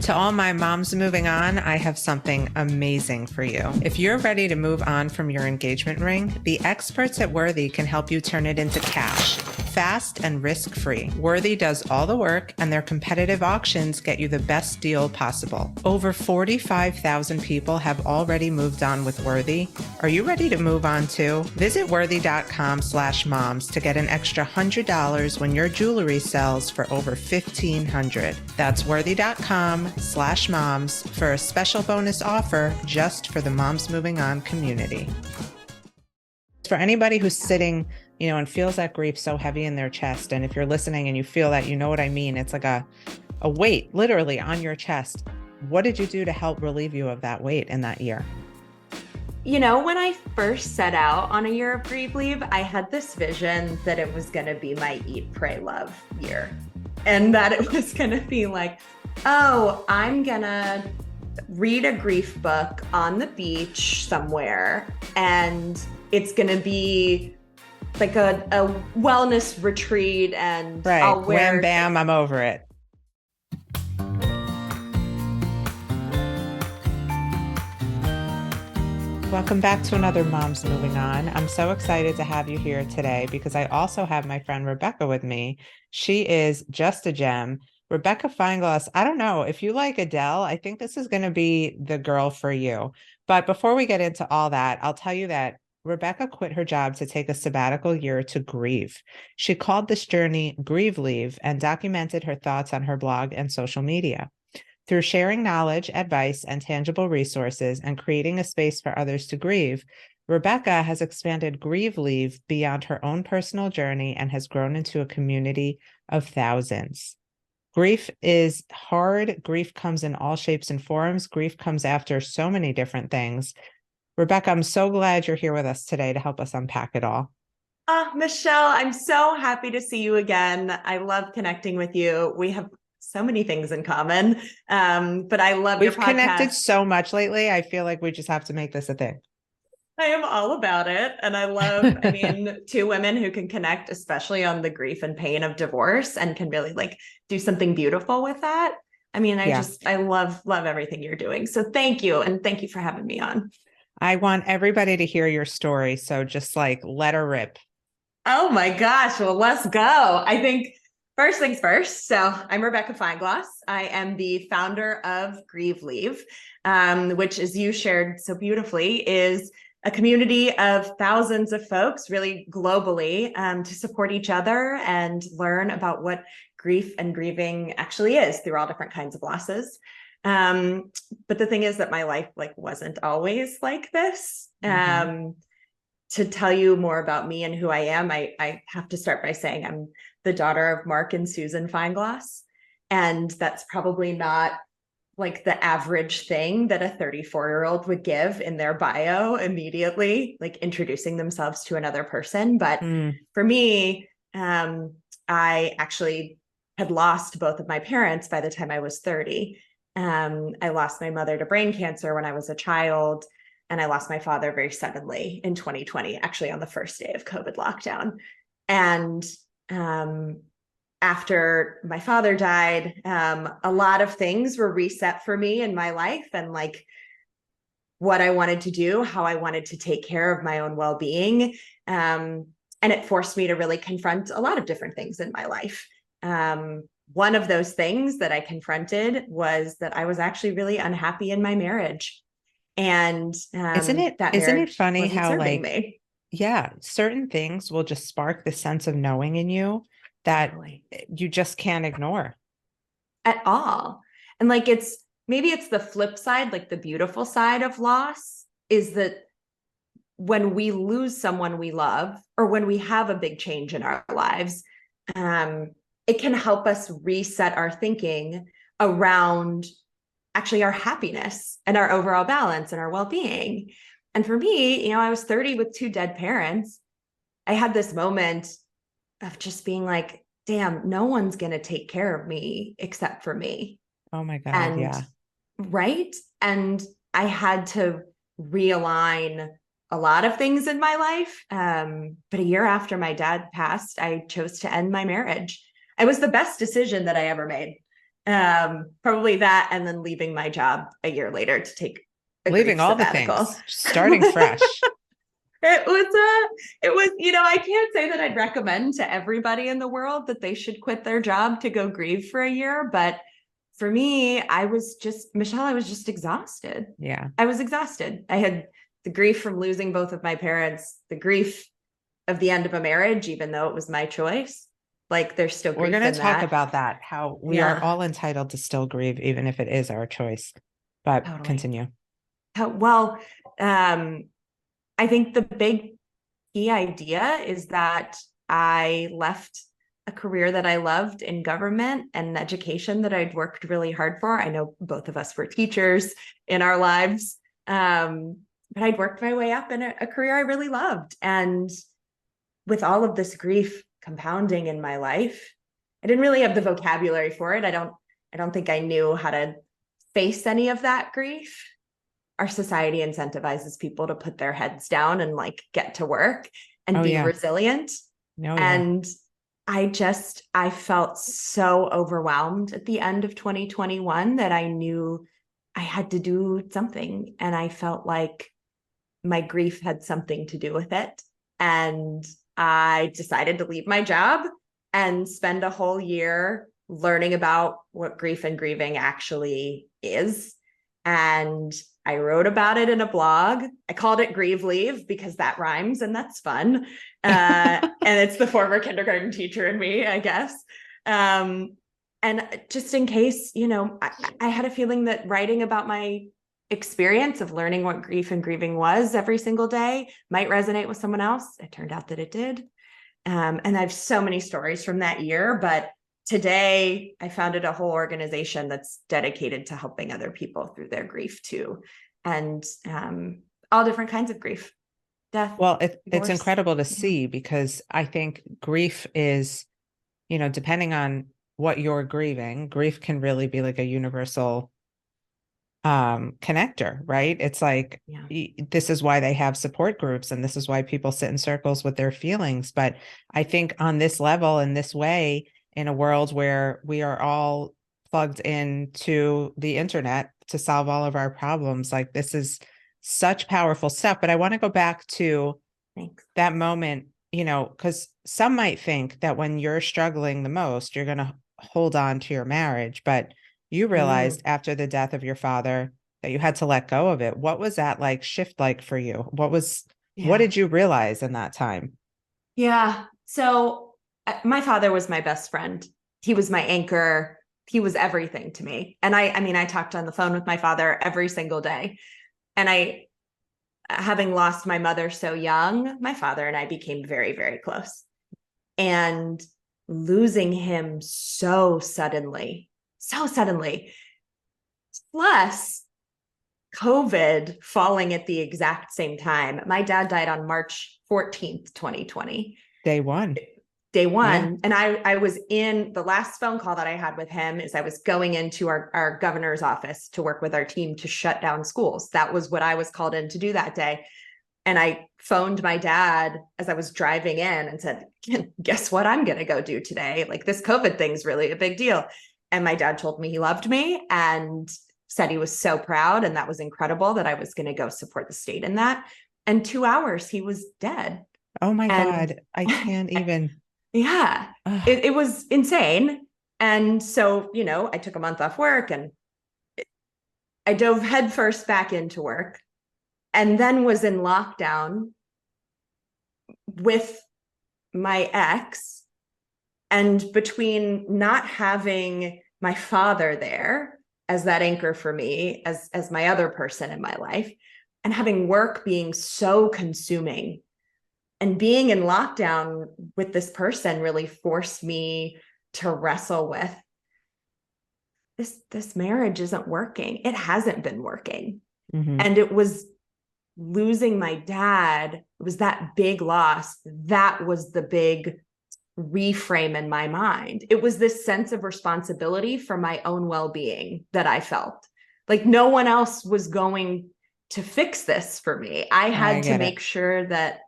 To all my moms moving on, I have something amazing for you. If you're ready to move on from your engagement ring, the experts at Worthy can help you turn it into cash, fast and risk-free. Worthy does all the work, and their competitive auctions get you the best deal possible. Over 45,000 people have already moved on with Worthy. Are you ready to move on too? Visit worthy.com/moms to get an extra $100 when your jewelry sells for over $1,500. That's worthy.com/moms for a special bonus offer just for the Moms Moving On community. For anybody who's sitting, and feels that grief so heavy in their chest, and if you're listening and you feel that, you know what I mean, it's like a weight literally on your chest. What did you do to help relieve you of that weight in that year? When I first set out on a year of Grieve Leave, I had this vision that it was going to be my Eat, Pray, Love year. And that it was going to be like, oh, I'm going to read a grief book on the beach somewhere, and it's going to be like a wellness retreat, and right. I'll wear... Wham, bam, I'm over it. Welcome back to another Moms Moving On. I'm so excited to have you here today because I also have my friend Rebecca with me. She is just a gem. Rebecca Feinglos, I don't know, if you like Adele, I think this is going to be the girl for you. But before we get into all that, I'll tell you that Rebecca quit her job to take a sabbatical year to grieve. She called this journey Grieve Leave and documented her thoughts on her blog and social media. Through sharing knowledge, advice, and tangible resources and creating a space for others to grieve, Rebecca has expanded Grieve Leave beyond her own personal journey and has grown into a community of thousands. Grief is hard. Grief comes in all shapes and forms. Grief comes after so many different things. Rebecca, I'm so glad you're here with us today to help us unpack it all. Michelle, I'm so happy to see you again. I love connecting with you. We have so many things in common, but I love your podcast. We've connected so much lately. I feel like we just have to make this a thing. I am all about it. And I love, two women who can connect, especially on the grief and pain of divorce, and can really do something beautiful with that. I love everything you're doing. So thank you. And thank you for having me on. I want everybody to hear your story. So just let her rip. Oh my gosh. Well, let's go. I think first things first. So I'm Rebecca Feinglos. I am the founder of Grieve Leave, which, as you shared so beautifully, is a community of thousands of folks, really globally, to support each other and learn about what grief and grieving actually is through all different kinds of losses. But the thing is that my life wasn't always like this. To tell you more about me and who I am, I have to start by saying I'm the daughter of Mark and Susan Feinglos. And that's probably not the average thing that a 34-year-old would give in their bio immediately, introducing themselves to another person. But for me, I actually had lost both of my parents by the time I was 30. I lost my mother to brain cancer when I was a child, and I lost my father very suddenly in 2020, actually on the first day of COVID lockdown. And after my father died, a lot of things were reset for me in my life, and what I wanted to do, how I wanted to take care of my own well-being. And it forced me to really confront a lot of different things in my life. One of those things that I confronted was that I was actually really unhappy in my marriage. And isn't it funny how certain things will just spark the sense of knowing in you that you just can't ignore at all. And maybe it's the flip side, the beautiful side of loss is that when we lose someone we love, or when we have a big change in our lives, it can help us reset our thinking around actually our happiness and our overall balance and our well-being. And for me, I was 30 with 2 dead parents. I had this moment of just being damn, no one's going to take care of me except for me. Oh my God. Yeah. Right. And I had to realign a lot of things in my life. But a year after my dad passed, I chose to end my marriage. It was the best decision that I ever made. Probably that, and then leaving my job a year later to take a Leaving grief all the sabbatical. things, starting fresh. It was, I can't say that I'd recommend to everybody in the world that they should quit their job to go grieve for a year. But for me, Michelle, I was just exhausted. Yeah. I was exhausted. I had the grief from losing both of my parents, the grief of the end of a marriage, even though it was my choice. Like there's still We're grief going in to talk that. about that, how we are Yeah, all entitled to still grieve, even if it is our choice. But totally. continue. Well, I think the big key idea is that I left a career that I loved in government and education that I'd worked really hard for. I know both of us were teachers in our lives, but I'd worked my way up in a career I really loved. And with all of this grief compounding in my life, I didn't really have the vocabulary for it. I don't think I knew how to face any of that grief. Our society incentivizes people to put their heads down and like get to work and Oh, be yeah. resilient. Oh, yeah. And I felt so overwhelmed at the end of 2021 that I knew I had to do something. And I felt like my grief had something to do with it. And I decided to leave my job and spend a whole year learning about what grief and grieving actually is. And I wrote about it in a blog. I called it Grieve Leave because that rhymes and that's fun. And it's the former kindergarten teacher in me, I guess. And just in case, I had a feeling that writing about my experience of learning what grief and grieving was every single day might resonate with someone else. It turned out that it did. And I have so many stories from that year, but today I founded a whole organization that's dedicated to helping other people through their grief too. And all different kinds of grief, death, Well, it's divorce. incredible to Yeah. see, because I think grief is, depending on what you're grieving, grief can really be like a universal connector, right? It's like, Yeah. this is why they have support groups, and this is why people sit in circles with their feelings. But I think on this level, in this way, in a world where we are all plugged into the internet to solve all of our problems, like this is such powerful stuff. But I want to go back to Thanks. that moment, because some might think that when you're struggling the most, you're going to hold on to your marriage, but you realized after the death of your father that you had to let go of it. What was that like shift like for you? What did you realize in that time? Yeah. So my father was my best friend. He was my anchor. He was everything to me. And I mean, I talked on the phone with my father every single day. And having lost my mother so young, my father and I became very, very close. And losing him so suddenly, plus COVID falling at the exact same time. My dad died on March 14th, 2020. Day one. Yeah. And I was in the last phone call that I had with him is I was going into our governor's office to work with our team to shut down schools. That was what I was called in to do that day. And I phoned my dad as I was driving in and said, guess what I'm going to go do today? Like this COVID thing's really a big deal. And my dad told me he loved me and said he was so proud. And that was incredible that I was going to go support the state in that. And 2 hours, he was dead. Oh my And God. I can't even. yeah, it was insane. And so, I took a month off work and I dove headfirst back into work and then was in lockdown with my ex. And between not having my father there as that anchor for me, as my other person in my life, and having work being so consuming, and being in lockdown with this person really forced me to wrestle with this marriage isn't working. It hasn't been working. Mm-hmm. And it was losing my dad. It was that big loss. That was the big reframe in my mind. It was this sense of responsibility for my own well-being that I felt like no one else was going to fix this for me. I had to make sure that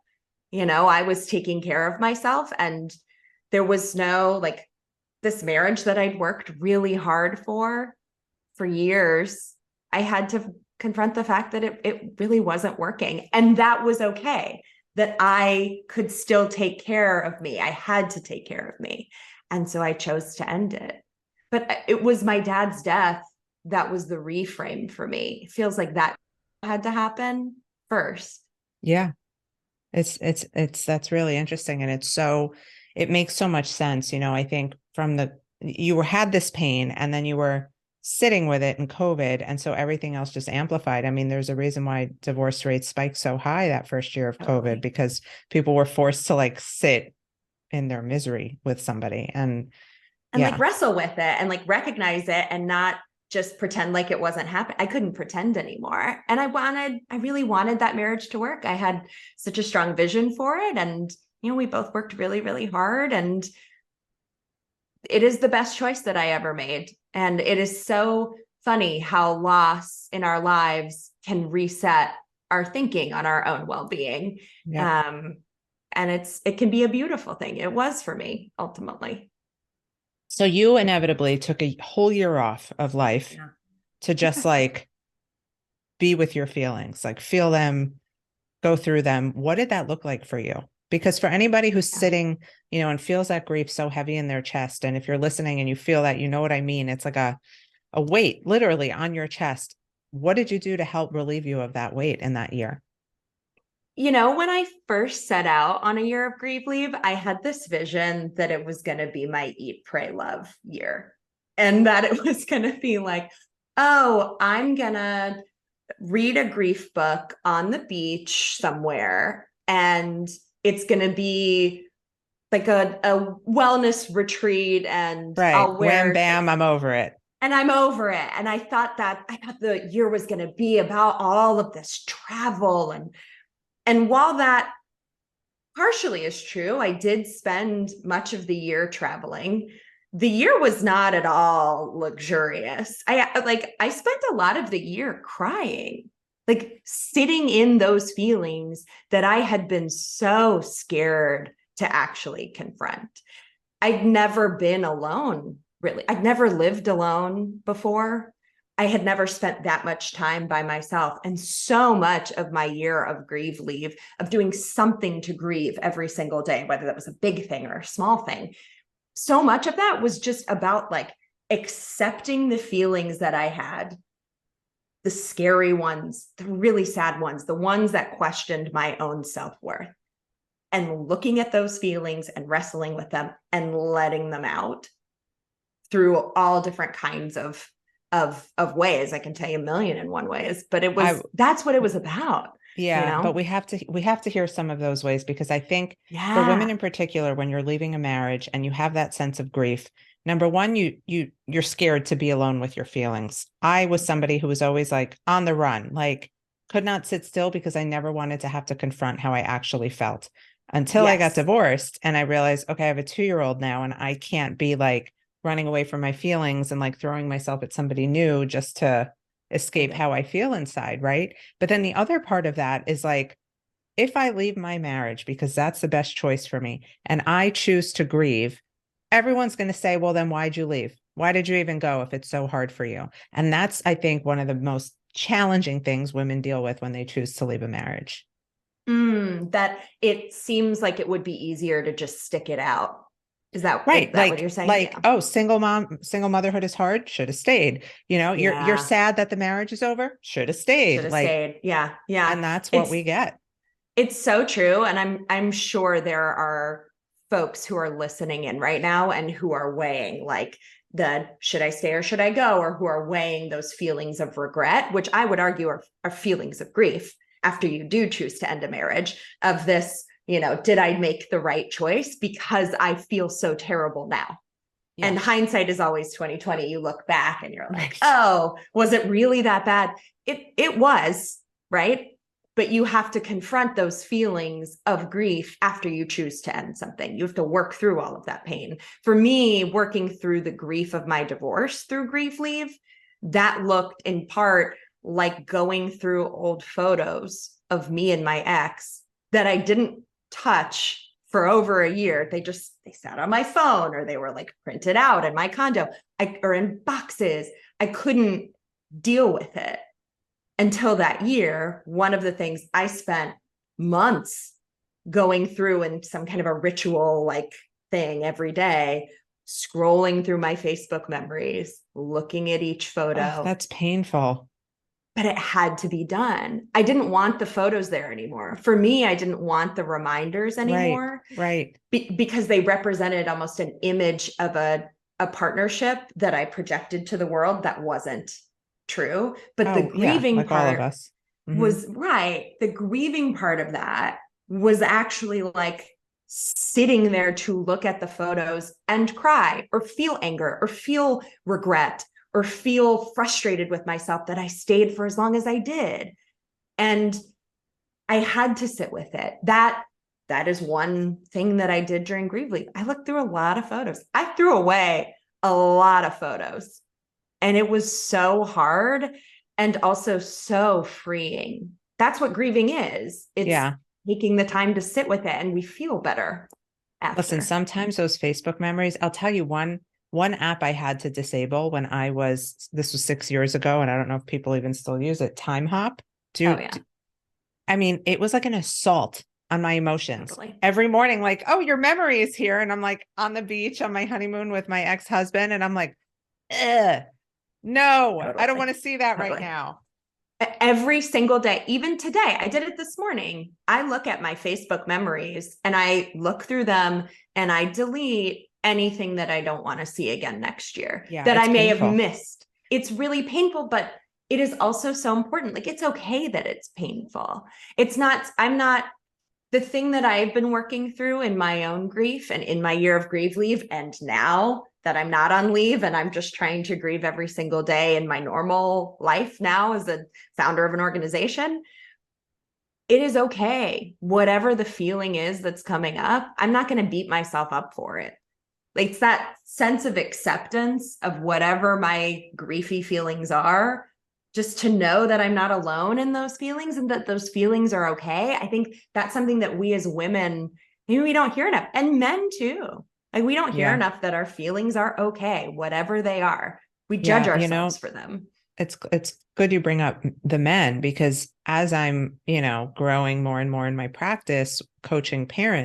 I was taking care of myself, and there was no like this marriage that I'd worked really hard for years, I had to confront the fact that it really wasn't working. And that was okay, that I could still take care of me. I had to take care of me. And so I chose to end it. But it was my dad's death that was the reframe for me. It feels like that had to happen first. Yeah. That's really interesting. And it makes so much sense. I think you had this pain and then you were sitting with it in COVID. And so everything else just amplified. I mean, there's a reason why divorce rates spiked so high that first year of COVID, because people were forced to like sit in their misery with somebody and like wrestle with it and like recognize it and not just pretend like it wasn't happening. I couldn't pretend anymore. And I really wanted that marriage to work. I had such a strong vision for it. And, we both worked really, really hard. And it is the best choice that I ever made. And it is so funny how loss in our lives can reset our thinking on our own well-being. Yeah. And it can be a beautiful thing. It was for me, ultimately. So you inevitably took a whole year off of life to just like be with your feelings, like feel them, go through them. What did that look like for you? Because for anybody who's sitting, and feels that grief so heavy in their chest, and if you're listening and you feel that, you know what I mean? It's like a weight literally on your chest. What did you do to help relieve you of that weight in that year? When I first set out on a year of Grieve Leave, I had this vision that it was going to be my eat, pray, love year. And that it was going to be like, oh, I'm going to read a grief book on the beach somewhere. And it's going to be like a wellness retreat. And I'll wear wham, bam, I'm over it. And I'm over it. And I thought the year was going to be about all of this travel. And while that partially is true, I did spend much of the year traveling. The year was not at all luxurious. I spent a lot of the year crying, like sitting in those feelings that I had been so scared to actually confront. I'd never been alone, really. I'd never lived alone before. I had never spent that much time by myself. And so much of my year of Grieve Leave, of doing something to grieve every single day, whether that was a big thing or a small thing, so much of that was just about like accepting the feelings that I had, the scary ones, the really sad ones, the ones that questioned my own self-worth, and looking at those feelings and wrestling with them and letting them out through all different kinds of ways. I can tell you a million and one ways, but that's what it was about. Yeah. But we have to hear some of those ways, because I think for women in particular, when you're leaving a marriage and you have that sense of grief, number one, you're scared to be alone with your feelings. I was somebody who was always like on the run, like could not sit still because I never wanted to have to confront how I actually felt until I got divorced. And I realized, okay, I have a 2-year-old now and I can't be like running away from my feelings and like throwing myself at somebody new just to escape how I feel inside. Right. But then the other part of that is like, if I leave my marriage because that's the best choice for me and I choose to grieve, everyone's going to say, well, then why'd you leave? Why did you even go if it's so hard for you? And that's, I think, one of the most challenging things women deal with when they choose to leave a marriage. That it seems like it would be easier to just stick it out. Is that right? Like, what you're saying? Like, oh, single motherhood is hard. Should have stayed. You're sad that the marriage is over. Should have stayed. Should have stayed. Yeah. Yeah. And that's what we get. It's so true. And I'm sure there are folks who are listening in right now and who are weighing like should I stay or should I go? Or who are weighing those feelings of regret, which I would argue are feelings of grief after you do choose to end a marriage, of this, did I make the right choice? Because I feel so terrible now. Yeah. And hindsight is always 2020. You look back and you're like, oh, was it really that bad? It was, right? But you have to confront those feelings of grief after you choose to end something. You have to work through all of that pain. For me, working through the grief of my divorce through Grieve Leave, that looked in part like going through old photos of me and my ex that I didn't touch for over a year. They sat on my phone, or they were like printed out in my condo, or in boxes. I couldn't deal with it until that year. One of the things I spent months going through in some kind of a ritual like thing every day, scrolling through my Facebook memories, looking at each photo. Oh, that's painful. But it had to be done. I didn't want the photos there anymore. For me, I didn't want the reminders anymore. Right. Because they represented almost an image of a partnership that I projected to the world that wasn't true. But the grieving like part all of us. was right. The grieving part of that was actually like sitting there to look at the photos and cry, or feel anger, or feel regret, or feel frustrated with myself that I stayed for as long as I did. And I had to sit with it. That is one thing that I did during Grieve Leave. I looked through a lot of photos. I threw away a lot of photos. And it was so hard, and also so freeing. That's what grieving is. It's taking the time to sit with it, and we feel better after. Listen, sometimes those Facebook memories, I'll tell you one app I had to disable when this was 6 years ago, and I don't know if people even still use it, Time Hop. I mean, it was like an assault on my emotions. Totally. Every morning, like, oh, your memory is here. And I'm like on the beach on my honeymoon with my ex-husband. And I'm like, no, totally. I don't want to see that right now. Every single day, even today, I did it this morning. I look at my Facebook memories and I look through them, and I delete anything that I don't want to see again next year, that I may have missed. It's really painful, but it is also so important. Like, it's okay that it's painful. The thing that I've been working through in my own grief and in my year of Grieve Leave, and now that I'm not on leave and I'm just trying to grieve every single day in my normal life now as a founder of an organization, it is okay. Whatever the feeling is that's coming up, I'm not going to beat myself up for it. It's that sense of acceptance of whatever my griefy feelings are, just to know that I'm not alone in those feelings, and that those feelings are okay. I think that's something that we as women, maybe we don't hear enough, and men too. Like, we don't hear enough that our feelings are okay, whatever they are. We judge ourselves for them. It's good you bring up the men, because as I'm, growing more and more in my practice, coaching parents,